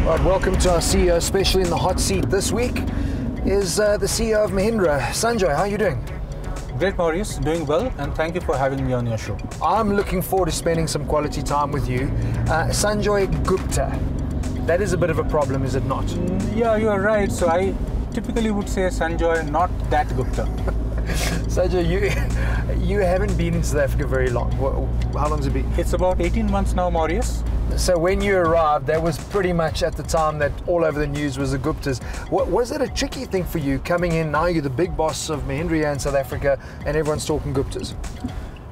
Right, welcome to our CEO, especially in the hot seat this week, is the CEO of Mahindra. Sanjoy, how are you doing? Great, Maurice. Doing well, and thank you for having me on your show. I'm looking forward to spending some quality time with you. Sanjoy Gupta, that is a bit of a problem, is it not? Yeah, you are right. So I typically would say Sanjoy, not that Gupta. Sanjoy, you haven't been in South Africa very long. How long has it been? It's about 18 months now, Maurice. So when you arrived, that was pretty much at the time that all over the news was the Guptas. Was it a tricky thing for you coming in? Now you're the big boss of Mahindra in South Africa and everyone's talking Guptas.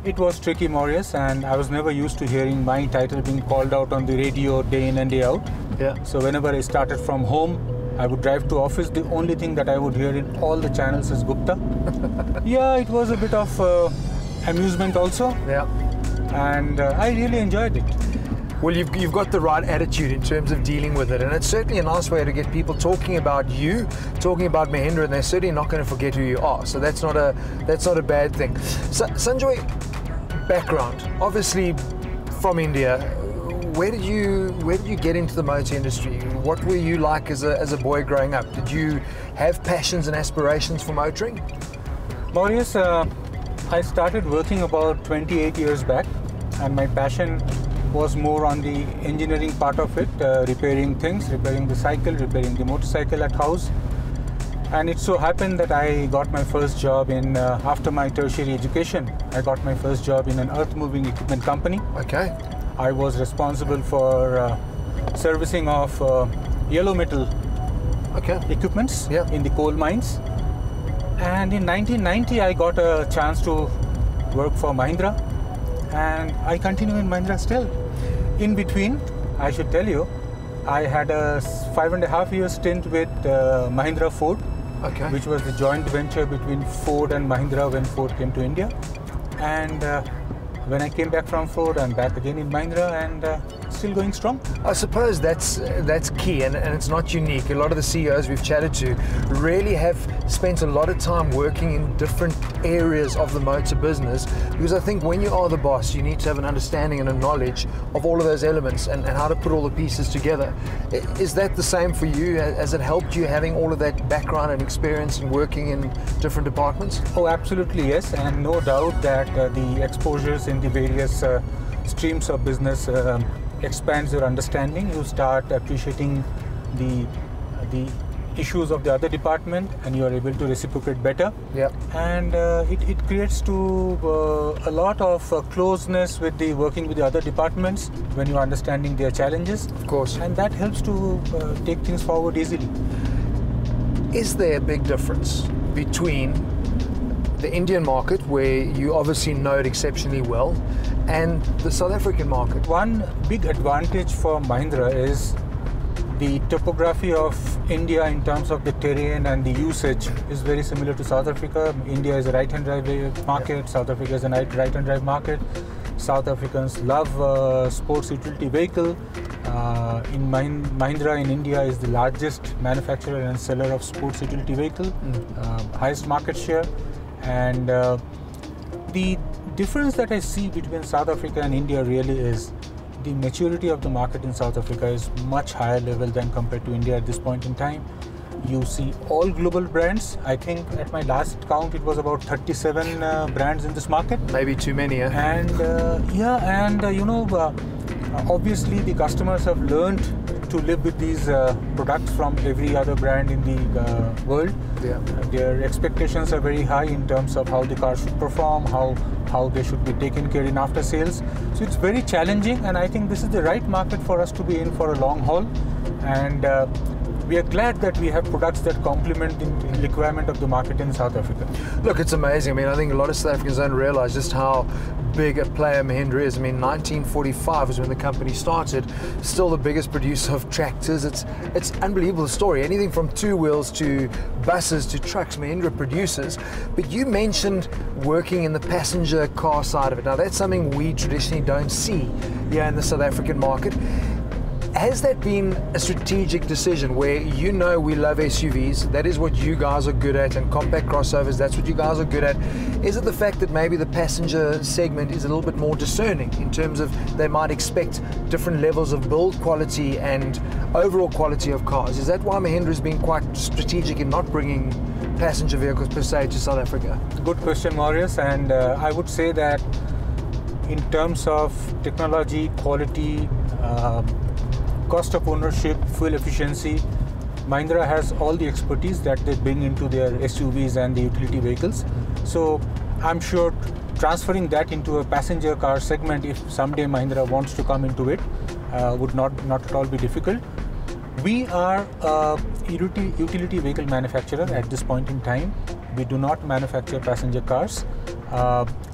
It was tricky, Maurice, and I was never used to hearing my title being called out on the radio day in and day out. Yeah. So whenever I started from home, I would drive to office. The only thing that I would hear in all the channels is Gupta. Yeah, it was a bit of amusement also. Yeah. And I really enjoyed it. Well, you've got the right attitude in terms of dealing with it, and it's certainly a nice way to get people talking about you, talking about Mahindra, and they're certainly not going to forget who you are. So that's not a bad thing. So, Sanjoy, background, obviously from India. Where did you get into the motor industry? What were you like as a boy growing up? Did you have passions and aspirations for motoring? Maurice, I started working about 28 years back, and my passion was more on the engineering part of it, repairing things, repairing the cycle, repairing the motorcycle at house. And it so happened that I got my first job in, after my tertiary education, I got my first job in an earth moving equipment company. Okay. I was responsible for servicing of yellow metal equipments in the coal mines. And in 1990, I got a chance to work for Mahindra, and I continue in Mahindra still. In between, I should tell you, I had a 5.5-year stint with Mahindra Ford, which was the joint venture between Ford and Mahindra when Ford came to India. And when I came back from Ford, I'm back again in Mahindra and still going strong. I suppose that's key, and it's not unique. A lot of the CEOs we've chatted to really have spent a lot of time working in different areas of the motor business, because I think when you are the boss, you need to have an understanding and a knowledge of all of those elements and how to put all the pieces together. Is that the same for you? Has it helped you having all of that background and experience in working in different departments? Oh, absolutely, yes, and no doubt that the exposures in the various streams of business expands your understanding. You start appreciating the issues of the other department, and you are able to reciprocate better. Yeah. And it creates a lot of closeness with the working with the other departments when you are understanding their challenges. Of course. And that helps to take things forward easily. Is there a big difference between the Indian market, where you obviously know it exceptionally well, and the South African market? One big advantage for Mahindra is the topography of India in terms of the terrain and the usage is very similar to South Africa. India is a right-hand drive market, South Africa is a right-hand drive market. South Africans love sports utility vehicle. In Mahindra in India is the largest manufacturer and seller of sports utility vehicle, highest market share. And the difference that I see between South Africa and India really is the maturity of the market in South Africa is much higher level than compared to India at this point in time. You see all global brands. I think at my last count it was about 37 brands in this market. Maybe too many, eh? And obviously the customers have learned to live with these products from every other brand in the world. Yeah. Their expectations are very high in terms of how the car should perform, how they should be taken care in after sales. So it's very challenging, and I think this is the right market for us to be in for a long haul. And we are glad that we have products that complement the requirement of the market in South Africa. Look, it's amazing. I mean, I think a lot of South Africans don't realize just how big a player Mahindra is. I mean, 1945 was when the company started, still the biggest producer of tractors. It's unbelievable story. Anything from two wheels to buses to trucks, Mahindra produces. But you mentioned working in the passenger car side of it. Now, that's something we traditionally don't see here in the South African market. Has that been a strategic decision where you know we love SUVs, that is what you guys are good at, and compact crossovers, that's what you guys are good at? Is it the fact that maybe the passenger segment is a little bit more discerning in terms of they might expect different levels of build quality and overall quality of cars? Is that why Mahindra has been quite strategic in not bringing passenger vehicles per se to South Africa? Good question, Marius, and I would say that in terms of technology, quality, cost of ownership, fuel efficiency, Mahindra has all the expertise that they bring into their SUVs and the utility vehicles. So I'm sure transferring that into a passenger car segment, if someday Mahindra wants to come into it, would not at all be difficult. We are a utility vehicle manufacturer at this point in time. We do not manufacture passenger cars.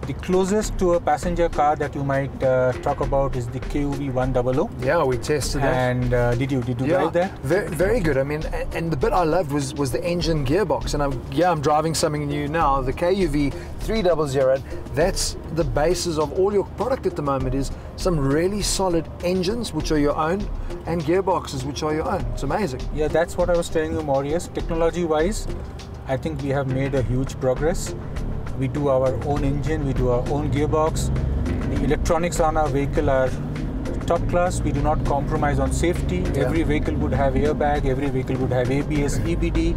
The closest to a passenger car that you might talk about is the KUV 100. Yeah, we tested that. And did you drive that? Very good. I mean, and the bit I loved was the engine gearbox. And I'm driving something new now. The KUV 300. That's the basis of all your product at the moment. Is some really solid engines which are your own, and gearboxes which are your own. It's amazing. Yeah, that's what I was telling you, Marius. Technology-wise, I think we have made a huge progress. We do our own engine, we do our own gearbox. The electronics on our vehicle are top class. We do not compromise on safety. Yeah. Every vehicle would have airbag, every vehicle would have ABS, EBD.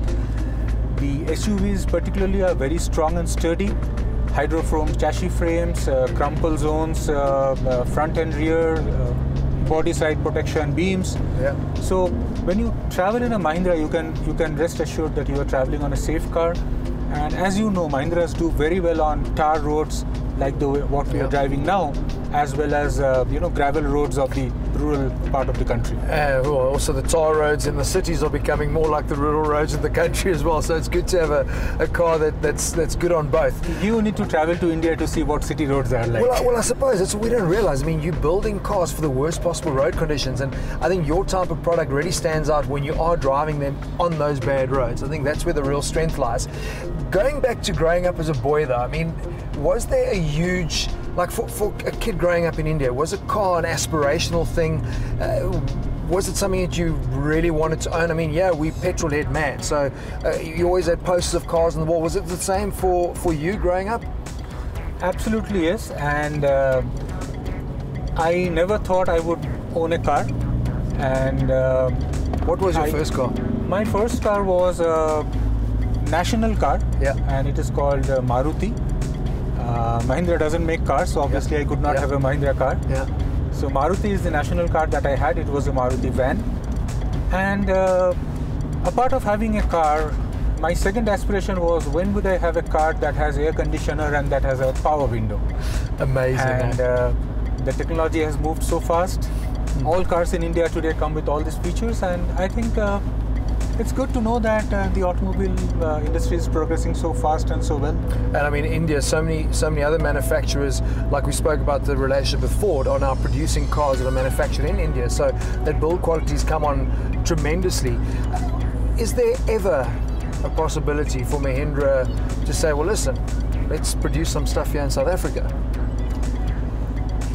The SUVs particularly are very strong and sturdy. Hydrofoam chassis frames, crumple zones, front and rear, body side protection beams. Yeah. So when you travel in a Mahindra, you can rest assured that you are traveling on a safe car. And as you know, Mahindras do very well on tar roads like what we are driving now, as well as gravel roads of the rural part of the country. Also the tar roads in the cities are becoming more like the rural roads in the country as well. So it's good to have a car that's good on both. You need to travel to India to see what city roads are like. Well, I suppose that's what we don't realize. I mean, you're building cars for the worst possible road conditions, and I think your type of product really stands out when you are driving them on those bad roads. I think that's where the real strength lies. Going back to growing up as a boy though, I mean, was there a huge, like for a kid growing up in India, was a car an aspirational thing? Was it something that you really wanted to own? I mean, yeah, we petrol head mad, so you always had posters of cars on the wall. Was it the same for you growing up? Absolutely, yes. And I never thought I would own a car. And what was your first car? My first car was a national car, and it is called Maruti. Mahindra doesn't make cars, so obviously I could not have a Mahindra car. Yeah. So Maruti is the national car that I had. It was a Maruti van. And a part of having a car, my second aspiration was, when would I have a car that has air conditioner and that has a power window? Amazing. And the technology has moved so fast. All cars in India today come with all these features, and I think it's good to know that the automobile industry is progressing so fast and so well. And I mean, India, so many other manufacturers, like we spoke about the relationship with Ford, are now producing cars that are manufactured in India. So that build quality's come on tremendously. Is there ever a possibility for Mahindra to say, well, listen, let's produce some stuff here in South Africa?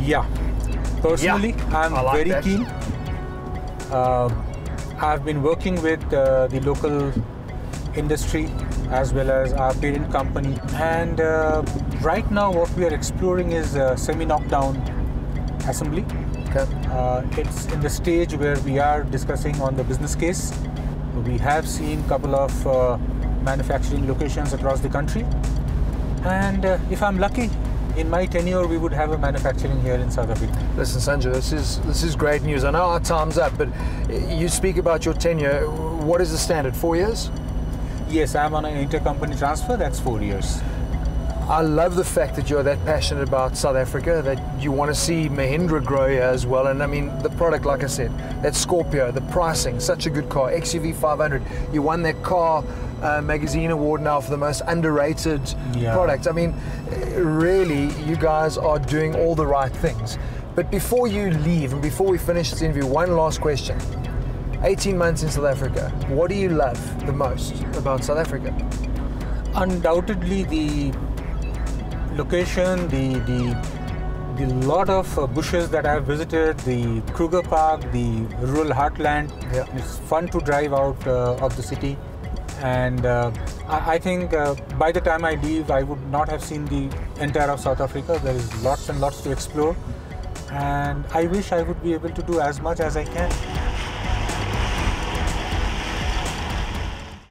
Yeah. Personally, I'm very keen. I've been working with the local industry as well as our parent company, and right now what we are exploring is semi-knockdown assembly. Okay. It's in the stage where we are discussing on the business case. We have seen a couple of manufacturing locations across the country, and if I'm lucky, in my tenure, we would have a manufacturing here in South Africa. Listen, Sanjoy, this is great news. I know our time's up, but you speak about your tenure. What is the standard? 4 years? Yes, I'm on an intercompany transfer. That's 4 years. I love the fact that you're that passionate about South Africa, that you want to see Mahindra grow here as well. And I mean, the product, like I said, that Scorpio, the pricing, such a good car. XUV 500, you won that car magazine award now for the most underrated product. I mean, really, you guys are doing all the right things. But before you leave and before we finish this interview, one last question. 18 months in South Africa, what do you love the most about South Africa? Undoubtedly the location, the the lot of bushes that I have visited, the Kruger Park, the rural heartland. Yeah. It's fun to drive out of the city, and I think by the time I leave, I would not have seen the entire of South Africa. There is lots and lots to explore, and I wish I would be able to do as much as I can.